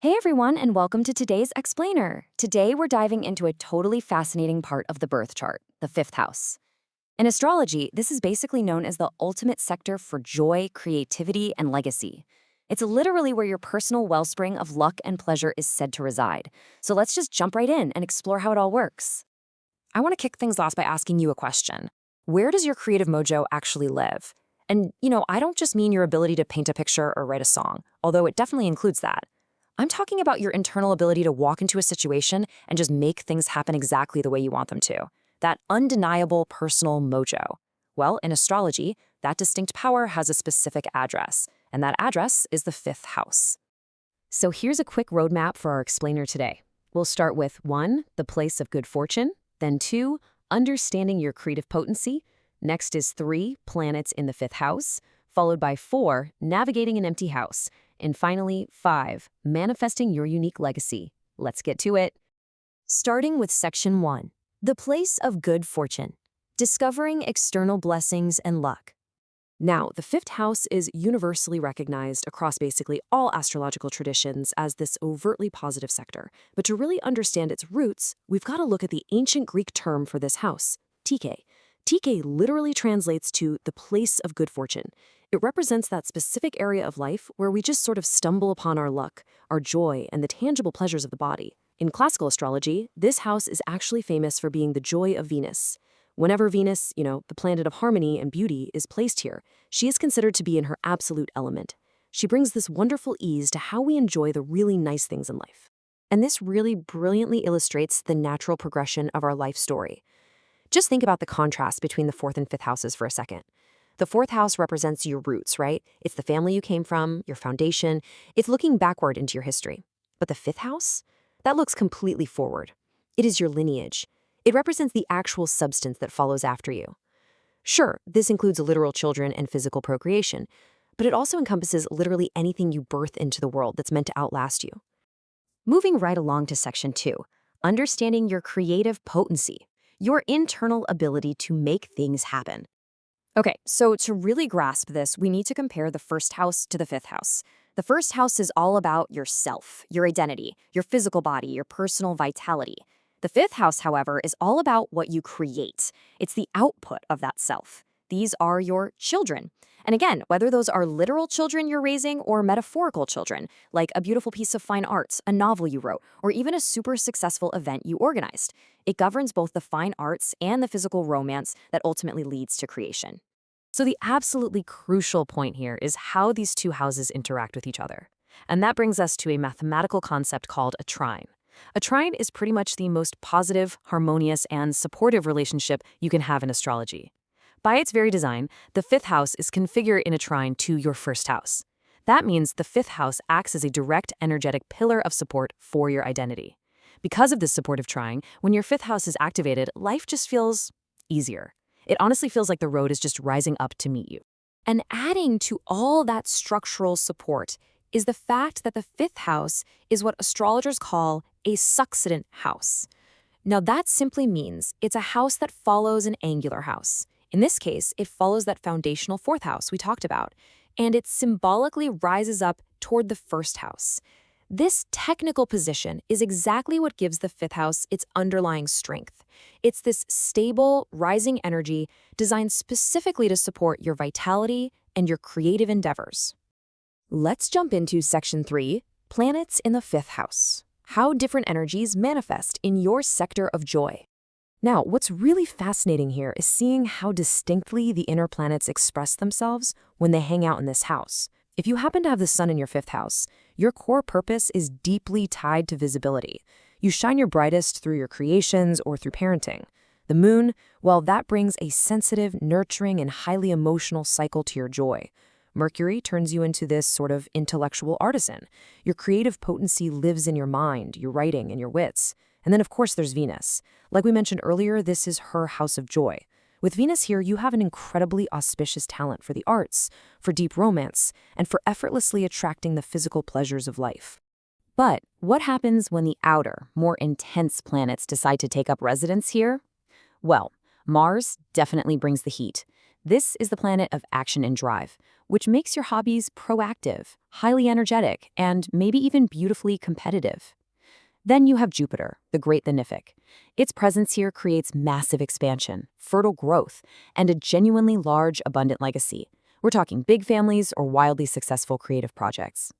Hey everyone, and welcome to today's Explainer. Today we're diving into a totally fascinating part of the birth chart, the fifth house. In astrology, this is basically known as the ultimate sector for joy, creativity, and legacy. It's literally where your personal wellspring of luck and pleasure is said to reside. So let's just jump right in and explore how it all works. I want to kick things off by asking you a question. Where does your creative mojo actually live? And, I don't just mean your ability to paint a picture or write a song, although it definitely includes that. I'm talking about your internal ability to walk into a situation and just make things happen exactly the way you want them to. That undeniable personal mojo. Well, in astrology, that distinct power has a specific address, and that address is the fifth house. So here's a quick roadmap for our explainer today. We'll start with 1, the place of good fortune, then 2, understanding your creative potency. Next is 3, planets in the fifth house, followed by 4, navigating an empty house. And finally, 5, manifesting your unique legacy. Let's get to it. Starting with section 1, the place of good fortune, discovering external blessings and luck. Now, the fifth house is universally recognized across basically all astrological traditions as this overtly positive sector. But to really understand its roots, we've got to look at the ancient Greek term for this house, Tike. Tike literally translates to the place of good fortune. It represents that specific area of life where we just sort of stumble upon our luck, our joy, and the tangible pleasures of the body. In classical astrology, this house is actually famous for being the joy of Venus. Whenever Venus, the planet of harmony and beauty, is placed here, she is considered to be in her absolute element. She brings this wonderful ease to how we enjoy the really nice things in life. And this really brilliantly illustrates the natural progression of our life story. Just think about the contrast between the fourth and fifth houses for a second. The fourth house represents your roots, right? It's the family you came from, your foundation. It's looking backward into your history. But the fifth house? That looks completely forward. It is your lineage. It represents the actual substance that follows after you. Sure, this includes literal children and physical procreation, but it also encompasses literally anything you birth into the world that's meant to outlast you. Moving right along to section 2, understanding your creative potency, your internal ability to make things happen. Okay, so to really grasp this, we need to compare the first house to the fifth house. The first house is all about yourself, your identity, your physical body, your personal vitality. The fifth house, however, is all about what you create. It's the output of that self. These are your children. And again, whether those are literal children you're raising or metaphorical children, like a beautiful piece of fine art, a novel you wrote, or even a super successful event you organized, it governs both the fine arts and the physical romance that ultimately leads to creation. So the absolutely crucial point here is how these two houses interact with each other. And that brings us to a mathematical concept called a trine. A trine is pretty much the most positive, harmonious, and supportive relationship you can have in astrology. By its very design, the fifth house is configured in a trine to your first house. That means the fifth house acts as a direct energetic pillar of support for your identity. Because of this supportive trine, when your fifth house is activated, life just feels easier. It honestly feels like the road is just rising up to meet you. And adding to all that structural support is the fact that the fifth house is what astrologers call a succedent house. Now that simply means it's a house that follows an angular house. In this case, it follows that foundational fourth house we talked about, and it symbolically rises up toward the first house. This technical position is exactly what gives the fifth house its underlying strength. It's this stable, rising energy designed specifically to support your vitality and your creative endeavors. Let's jump into section 3, planets in the fifth house. How different energies manifest in your sector of joy. Now, what's really fascinating here is seeing how distinctly the inner planets express themselves when they hang out in this house. If you happen to have the sun in your fifth house, your core purpose is deeply tied to visibility. You shine your brightest through your creations or through parenting. The moon, well, that brings a sensitive, nurturing, and highly emotional cycle to your joy. Mercury turns you into this sort of intellectual artisan. Your creative potency lives in your mind, your writing, and your wits. And then, of course, there's Venus. Like we mentioned earlier, this is her house of joy. With Venus here, you have an incredibly auspicious talent for the arts, for deep romance, and for effortlessly attracting the physical pleasures of life. But what happens when the outer, more intense planets decide to take up residence here? Well, Mars definitely brings the heat. This is the planet of action and drive, which makes your hobbies proactive, highly energetic, and maybe even beautifully competitive. Then you have Jupiter, the great benefic. Its presence here creates massive expansion, fertile growth, and a genuinely large, abundant legacy. We're talking big families or wildly successful creative projects.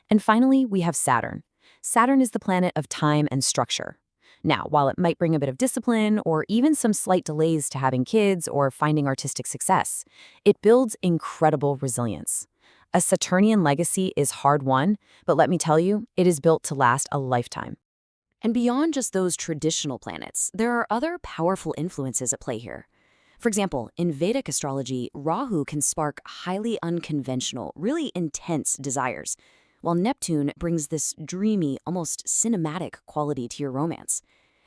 And finally, we have Saturn. Saturn is the planet of time and structure. Now, while it might bring a bit of discipline or even some slight delays to having kids or finding artistic success, it builds incredible resilience. A Saturnian legacy is hard-won, but let me tell you, it is built to last a lifetime. And beyond just those traditional planets, there are other powerful influences at play here. For example, in Vedic astrology, Rahu can spark highly unconventional, really intense desires, while Neptune brings this dreamy, almost cinematic quality to your romance.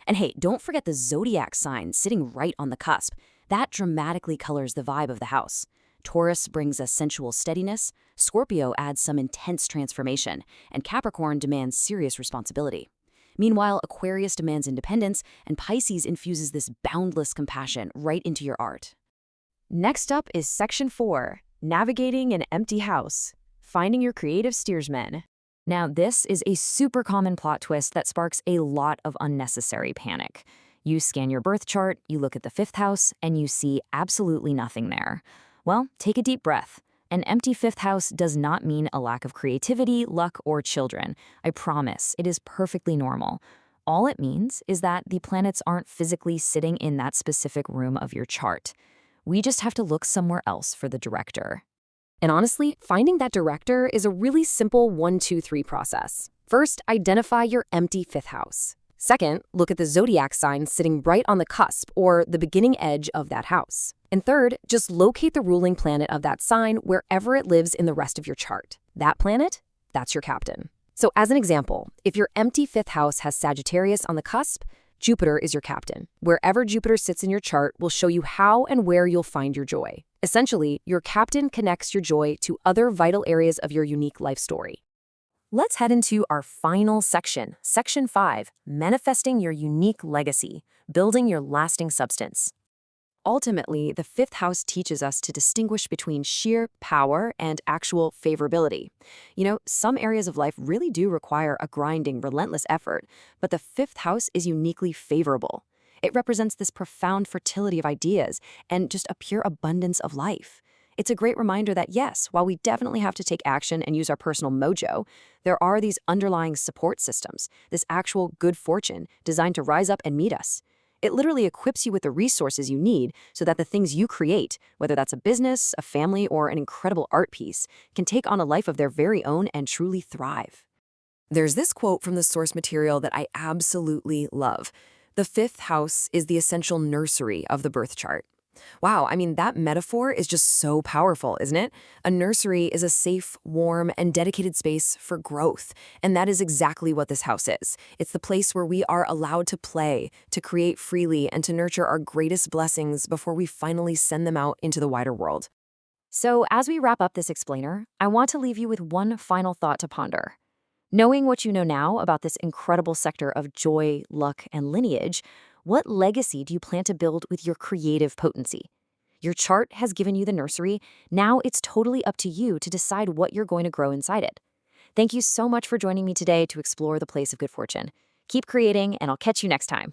And hey, don't forget the zodiac sign sitting right on the cusp. That dramatically colors the vibe of the house. Taurus brings a sensual steadiness, Scorpio adds some intense transformation, and Capricorn demands serious responsibility. Meanwhile, Aquarius demands independence, and Pisces infuses this boundless compassion right into your art. Next up is Section 4, Navigating an Empty House, Finding Your Creative Steersman. Now, this is a super common plot twist that sparks a lot of unnecessary panic. You scan your birth chart, you look at the 5th house, and you see absolutely nothing there. Well, take a deep breath. An empty 5th house does not mean a lack of creativity, luck, or children. I promise, it is perfectly normal. All it means is that the planets aren't physically sitting in that specific room of your chart. We just have to look somewhere else for the director. And honestly, finding that director is a really simple 1-2-3 process. First, identify your empty 5th house. Second, look at the zodiac sign sitting right on the cusp or the beginning edge of that house. And third, just locate the ruling planet of that sign wherever it lives in the rest of your chart. That planet, that's your captain. So as an example, if your empty 5th house has Sagittarius on the cusp, Jupiter is your captain. Wherever Jupiter sits in your chart will show you how and where you'll find your joy. Essentially, your captain connects your joy to other vital areas of your unique life story. Let's head into our final section, Section 5, Manifesting Your Unique Legacy, Building Your Lasting Substance. Ultimately, the 5th house teaches us to distinguish between sheer power and actual favorability. You know, some areas of life really do require a grinding, relentless effort, but the 5th house is uniquely favorable. It represents this profound fertility of ideas and just a pure abundance of life. It's a great reminder that yes, while we definitely have to take action and use our personal mojo, there are these underlying support systems, this actual good fortune designed to rise up and meet us. It literally equips you with the resources you need so that the things you create, whether that's a business, a family, or an incredible art piece, can take on a life of their very own and truly thrive. There's this quote from the source material that I absolutely love. The 5th house is the essential nursery of the birth chart. Wow, I mean, that metaphor is just so powerful, isn't it? A nursery is a safe, warm, and dedicated space for growth. And that is exactly what this house is. It's the place where we are allowed to play, to create freely, and to nurture our greatest blessings before we finally send them out into the wider world. So as we wrap up this explainer, I want to leave you with one final thought to ponder. Knowing what you know now about this incredible sector of joy, luck, and lineage, what legacy do you plan to build with your creative potency? Your chart has given you the nursery. Now it's totally up to you to decide what you're going to grow inside it. Thank you so much for joining me today to explore the place of good fortune. Keep creating, and I'll catch you next time.